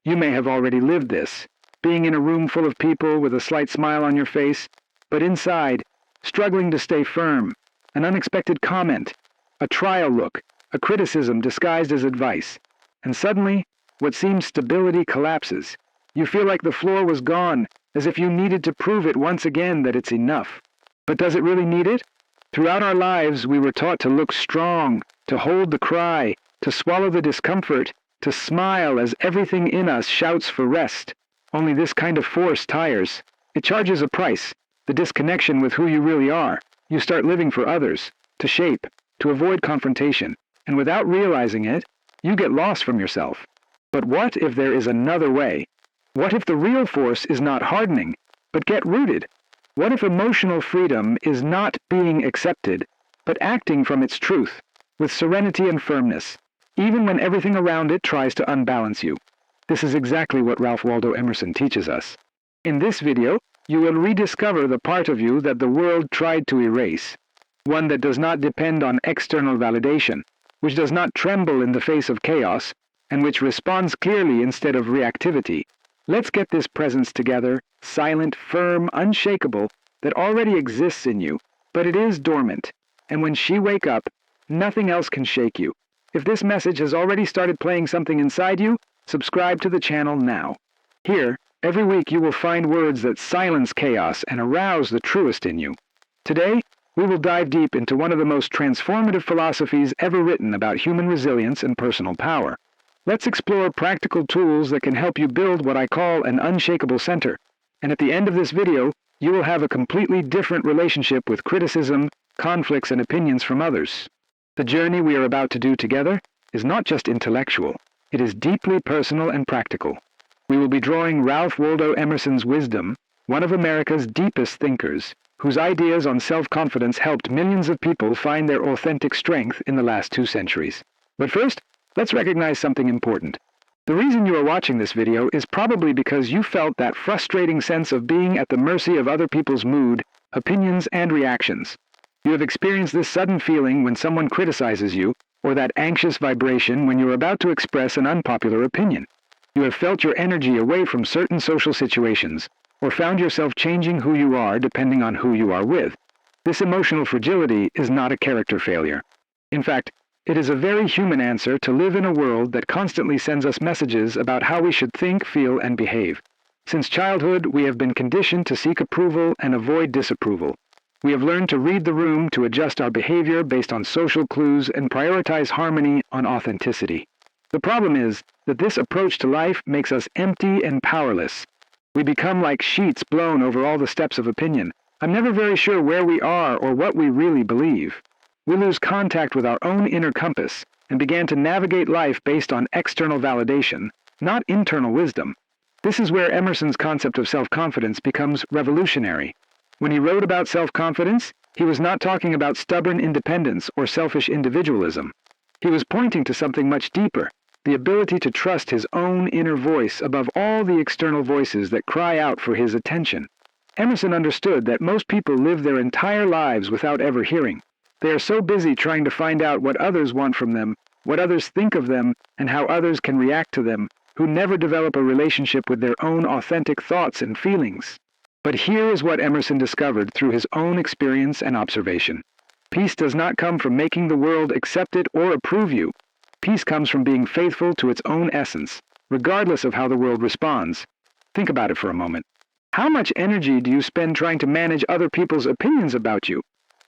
You may have already lived this, being in a room full of people with a slight smile on your face, but inside, struggling to stay firm, an unexpected comment, a trial look, a criticism disguised as advice, and suddenly, what seemed stability collapses. You feel like the floor was gone, as if you needed to prove it once again that it's enough. But does it really need it? Throughout our lives, we were taught to look strong, to hold the cry, to swallow the discomfort, to smile as everything in us shouts for rest. Only this kind of force tires. It charges a price, the disconnection with who you really are. You start living for others, to shape, to avoid confrontation, and without realizing it, you get lost from yourself. But what if there is another way? What if the real force is not hardening, but get rooted? What if emotional freedom is not being accepted, but acting from its truth, with serenity and firmness, even when everything around it tries to unbalance you? This is exactly what Ralph Waldo Emerson teaches us. In this video, you will rediscover the part of you that the world tried to erase, one that does not depend on external validation, which does not tremble in the face of chaos, and which responds clearly instead of reactivity. Let's get this presence together, silent, firm, unshakable, that already exists in you, but it is dormant, and when she wake up, nothing else can shake you. If this message has already started playing something inside you, subscribe to the channel now. Here, every week you will find words that silence chaos and arouse the truest in you. Today, we will dive deep into one of the most transformative philosophies ever written about human resilience and personal power. Let's explore practical tools that can help you build what I call an unshakable center. And at the end of this video, you will have a completely different relationship with criticism, conflicts, and opinions from others. The journey we are about to do together is not just intellectual. It is deeply personal and practical. We will be drawing Ralph Waldo Emerson's wisdom, one of America's deepest thinkers, whose ideas on self-confidence helped millions of people find their authentic strength in the last 2 centuries. But first, let's recognize something important. The reason you are watching this video is probably because you felt that frustrating sense of being at the mercy of other people's mood, opinions, and reactions. You have experienced this sudden feeling when someone criticizes you, or that anxious vibration when you are about to express an unpopular opinion. You have felt your energy away from certain social situations, or found yourself changing who you are depending on who you are with. This emotional fragility is not a character failure. In fact, it is a very human answer to live in a world that constantly sends us messages about how we should think, feel, and behave. Since childhood, we have been conditioned to seek approval and avoid disapproval. We have learned to read the room to adjust our behavior based on social clues and prioritize harmony on authenticity. The problem is that this approach to life makes us empty and powerless. We become like sheets blown over all the steps of opinion. I'm never very sure where we are or what we really believe. We lose contact with our own inner compass and began to navigate life based on external validation, not internal wisdom. This is where Emerson's concept of self-confidence becomes revolutionary. When he wrote about self-confidence, he was not talking about stubborn independence or selfish individualism. He was pointing to something much deeper, the ability to trust his own inner voice above all the external voices that cry out for his attention. Emerson understood that most people live their entire lives without ever hearing. They are so busy trying to find out what others want from them, what others think of them, and how others can react to them, who never develop a relationship with their own authentic thoughts and feelings. But here is what Emerson discovered through his own experience and observation. Peace does not come from making the world accept it or approve you. Peace comes from being faithful to its own essence, regardless of how the world responds. Think about it for a moment. How much energy do you spend trying to manage other people's opinions about you?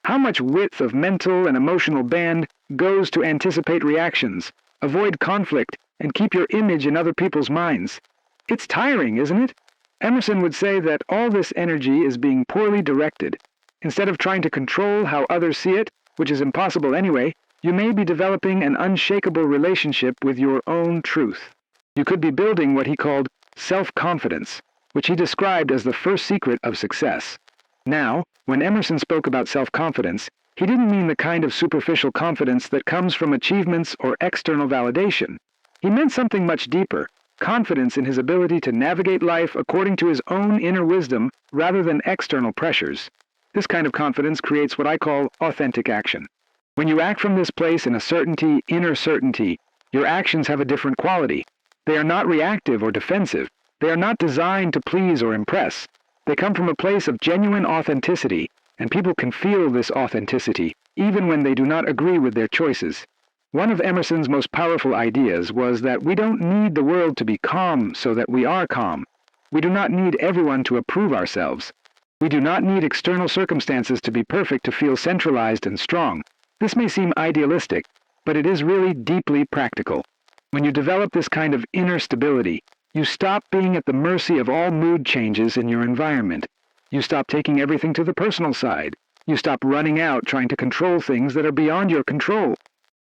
How much width of mental and emotional band goes to anticipate reactions, avoid conflict, and keep your image in other people's minds? It's tiring, isn't it? Emerson would say that all this energy is being poorly directed. Instead of trying to control how others see it, which is impossible anyway, you may be developing an unshakable relationship with your own truth. You could be building what he called self-confidence, which he described as the first secret of success. Now, when Emerson spoke about self-confidence, he didn't mean the kind of superficial confidence that comes from achievements or external validation. He meant something much deeper, confidence in his ability to navigate life according to his own inner wisdom rather than external pressures. This kind of confidence creates what I call authentic action. When you act from this place in a certainty, inner certainty, your actions have a different quality. They are not reactive or defensive. They are not designed to please or impress. They come from a place of genuine authenticity, and people can feel this authenticity, even when they do not agree with their choices. One of Emerson's most powerful ideas was that we don't need the world to be calm so that we are calm. We do not need everyone to approve ourselves. We do not need external circumstances to be perfect to feel centralized and strong. This may seem idealistic, but it is really deeply practical. When you develop this kind of inner stability, you stop being at the mercy of all mood changes in your environment. You stop taking everything to the personal side. You stop running out trying to control things that are beyond your control.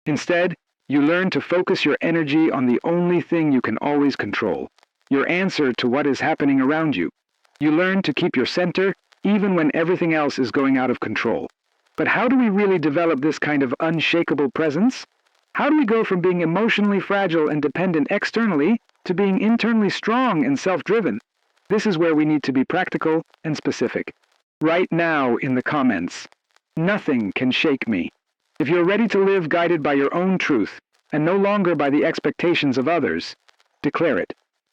Instead, you learn to focus your energy on the only thing you can always control, your answer to what is happening around you. You learn to keep your center even when everything else is going out of control. But how do we really develop this kind of unshakable presence? How do we go from being emotionally fragile and dependent externally to being internally strong and self-driven? This is where we need to be practical and specific. Write now in the comments, "Nothing can shake me." If you're ready to live guided by your own truth and no longer by the expectations of others, declare it.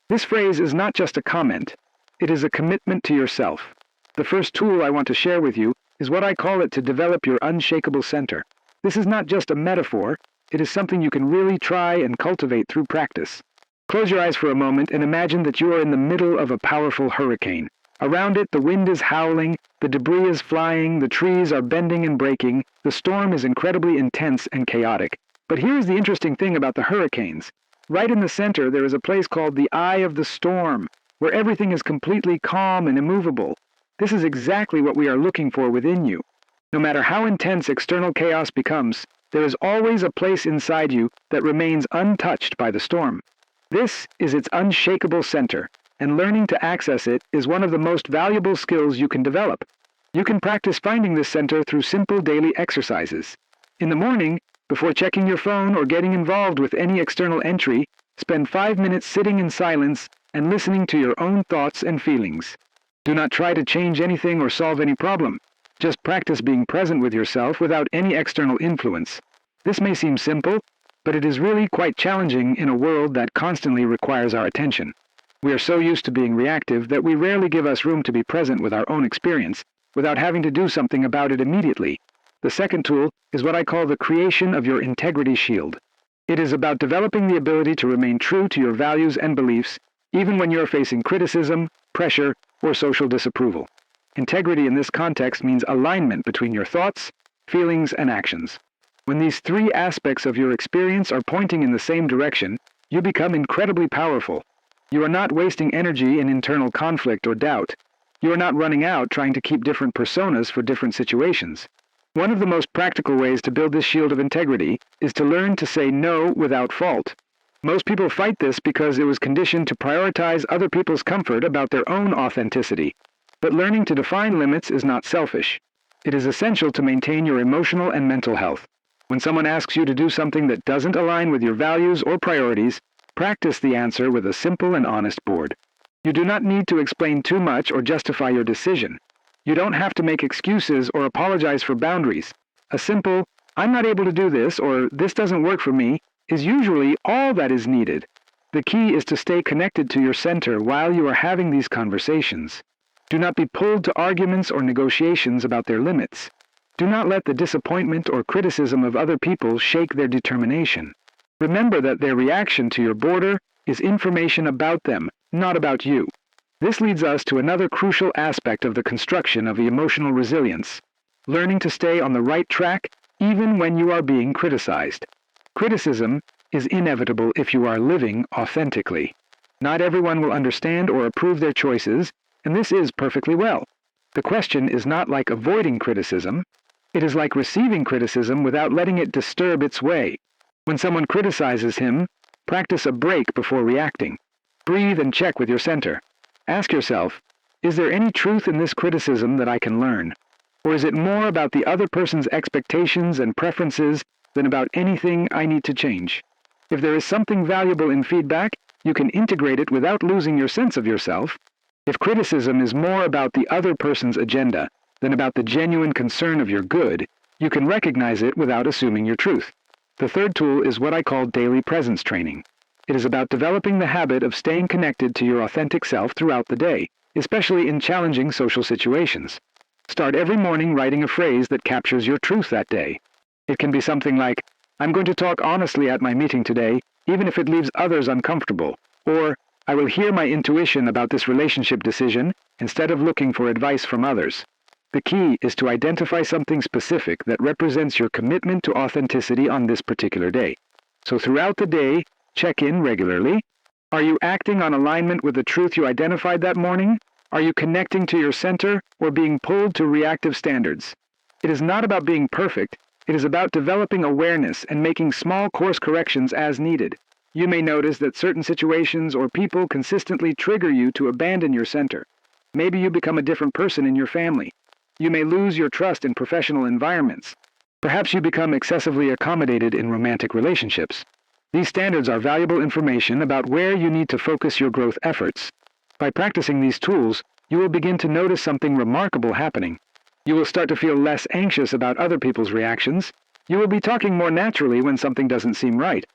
This phrase is not just a comment. It is a commitment to yourself. The first tool I want to share with you is what I call it to develop your unshakable center. This is not just a metaphor. It is something you can really try and cultivate through practice. Close your eyes for a moment and imagine that you are in the middle of a powerful hurricane. Around it, the wind is howling, the debris is flying, the trees are bending and breaking, the storm is incredibly intense and chaotic. But here's the interesting thing about the hurricanes. Right in the center, there is a place called the eye of the storm, where everything is completely calm and immovable. This is exactly what we are looking for within you. No matter how intense external chaos becomes, there is always a place inside you that remains untouched by the storm. This is its unshakable center, and learning to access it is one of the most valuable skills you can develop. You can practice finding this center through simple daily exercises. In the morning, before checking your phone or getting involved with any external entry, spend 5 minutes sitting in silence and listening to your own thoughts and feelings. Do not try to change anything or solve any problem. Just practice being present with yourself without any external influence. This may seem simple, but it is really quite challenging in a world that constantly requires our attention. We are so used to being reactive that we rarely give us room to be present with our own experience without having to do something about it immediately. The second tool is what I call the creation of your integrity shield. It is about developing the ability to remain true to your values and beliefs, even when you're facing criticism, pressure, or social disapproval. Integrity in this context means alignment between your thoughts, feelings, and actions. When these three aspects of your experience are pointing in the same direction, you become incredibly powerful. You are not wasting energy in internal conflict or doubt. You are not running out trying to keep different personas for different situations. One of the most practical ways to build this shield of integrity is to learn to say no without fault. Most people fight this because it was conditioned to prioritize other people's comfort about their own authenticity. But learning to define limits is not selfish. It is essential to maintain your emotional and mental health. When someone asks you to do something that doesn't align with your values or priorities, practice the answer with a simple and honest board. You do not need to explain too much or justify your decision. You don't have to make excuses or apologize for boundaries. A simple, "I'm not able to do this," or "this doesn't work for me," is usually all that is needed. The key is to stay connected to your center while you are having these conversations. Do not be pulled to arguments or negotiations about their limits. Do not let the disappointment or criticism of other people shake their determination. Remember that their reaction to your border is information about them, not about you. This leads us to another crucial aspect of the construction of emotional resilience, learning to stay on the right track even when you are being criticized. Criticism is inevitable if you are living authentically. Not everyone will understand or approve their choices, and this is perfectly well. The question is not like avoiding criticism. It is like receiving criticism without letting it disturb its way. When someone criticizes him, practice a break before reacting. Breathe and check with your center. Ask yourself, is there any truth in this criticism that I can learn? Or is it more about the other person's expectations and preferences than about anything I need to change? If there is something valuable in feedback, you can integrate it without losing your sense of yourself. If criticism is more about the other person's agenda than about the genuine concern of your good, you can recognize it without assuming your truth. The third tool is what I call daily presence training. It is about developing the habit of staying connected to your authentic self throughout the day, especially in challenging social situations. Start every morning writing a phrase that captures your truth that day. It can be something like, "I'm going to talk honestly at my meeting today, even if it leaves others uncomfortable," or "I will hear my intuition about this relationship decision instead of looking for advice from others." The key is to identify something specific that represents your commitment to authenticity on this particular day. So throughout the day, check in regularly. Are you acting on alignment with the truth you identified that morning? Are you connecting to your center or being pulled to reactive standards? It is not about being perfect. It is about developing awareness and making small course corrections as needed. You may notice that certain situations or people consistently trigger you to abandon your center. Maybe you become a different person in your family. You may lose your trust in professional environments. Perhaps you become excessively accommodated in romantic relationships. These standards are valuable information about where you need to focus your growth efforts. By practicing these tools, you will begin to notice something remarkable happening. You will start to feel less anxious about other people's reactions. You will be talking more naturally when something doesn't seem right.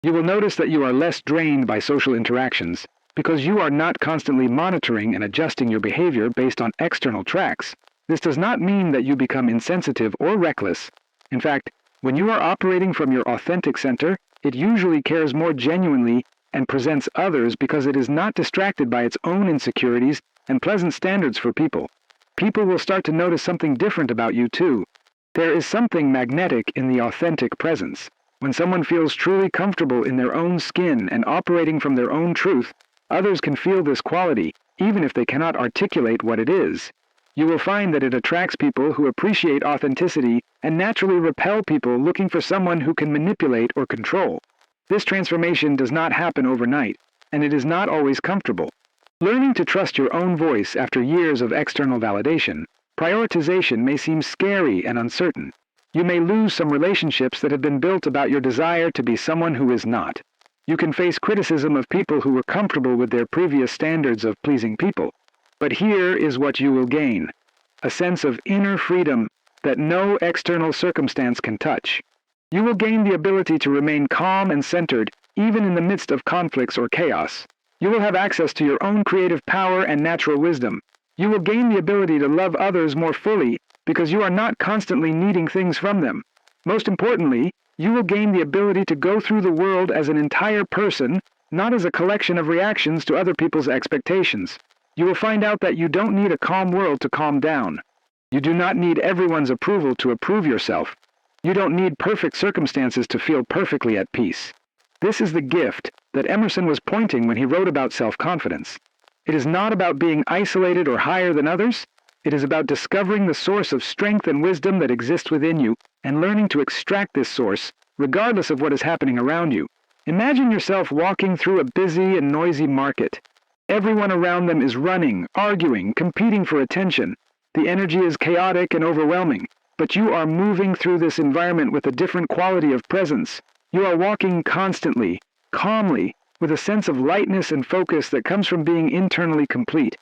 You will notice that you are less drained by social interactions because you are not constantly monitoring and adjusting your behavior based on external tracks. This does not mean that you become insensitive or reckless. In fact, when you are operating from your authentic center, it usually cares more genuinely and presents others because it is not distracted by its own insecurities and pleasant standards for people. People will start to notice something different about you too. There is something magnetic in the authentic presence. When someone feels truly comfortable in their own skin and operating from their own truth, others can feel this quality, even if they cannot articulate what it is. You will find that it attracts people who appreciate authenticity and naturally repel people looking for someone who can manipulate or control. This transformation does not happen overnight, and it is not always comfortable. Learning to trust your own voice after years of external validation, prioritization may seem scary and uncertain. You may lose some relationships that have been built about your desire to be someone who is not. You can face criticism of people who were comfortable with their previous standards of pleasing people. But here is what you will gain: a sense of inner freedom that no external circumstance can touch. You will gain the ability to remain calm and centered even in the midst of conflicts or chaos. You will have access to your own creative power and natural wisdom. You will gain the ability to love others more fully because you are not constantly needing things from them. Most importantly, you will gain the ability to go through the world as an entire person, not as a collection of reactions to other people's expectations. You will find out that you don't need a calm world to calm down. You do not need everyone's approval to approve yourself. You don't need perfect circumstances to feel perfectly at peace. This is the gift that Emerson was pointing when he wrote about self-confidence. It is not about being isolated or higher than others. It is about discovering the source of strength and wisdom that exists within you and learning to extract this source, regardless of what is happening around you. Imagine yourself walking through a busy and noisy market. Everyone around them is running, arguing, competing for attention. The energy is chaotic and overwhelming, but you are moving through this environment with a different quality of presence. You are walking constantly, calmly, with a sense of lightness and focus that comes from being internally complete.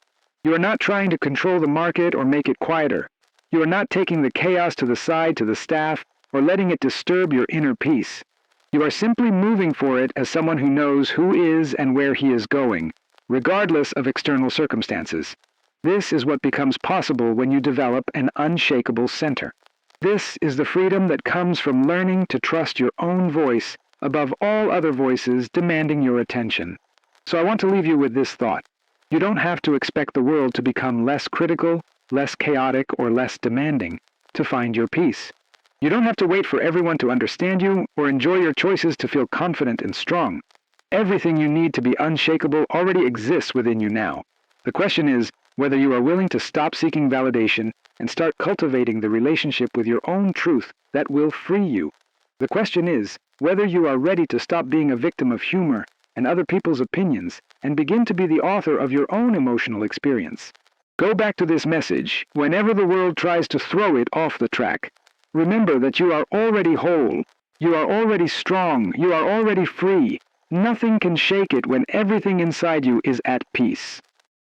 You are not trying to control the market or make it quieter. You are not taking the chaos to the side to the staff or letting it disturb your inner peace. You are simply moving for it as someone who knows who is and where he is going, regardless of external circumstances. This is what becomes possible when you develop an unshakable center. This is the freedom that comes from learning to trust your own voice above all other voices demanding your attention. So I want to leave you with this thought. You don't have to expect the world to become less critical, less chaotic, or less demanding to find your peace. You don't have to wait for everyone to understand you or enjoy your choices to feel confident and strong. Everything you need to be unshakable already exists within you now. The question is whether you are willing to stop seeking validation and start cultivating the relationship with your own truth that will free you. The question is whether you are ready to stop being a victim of humor and other people's opinions and begin to be the author of your own emotional experience. Go back to this message whenever the world tries to throw it off the track. Remember that you are already whole, you are already strong, you are already free. Nothing can shake it when everything inside you is at peace.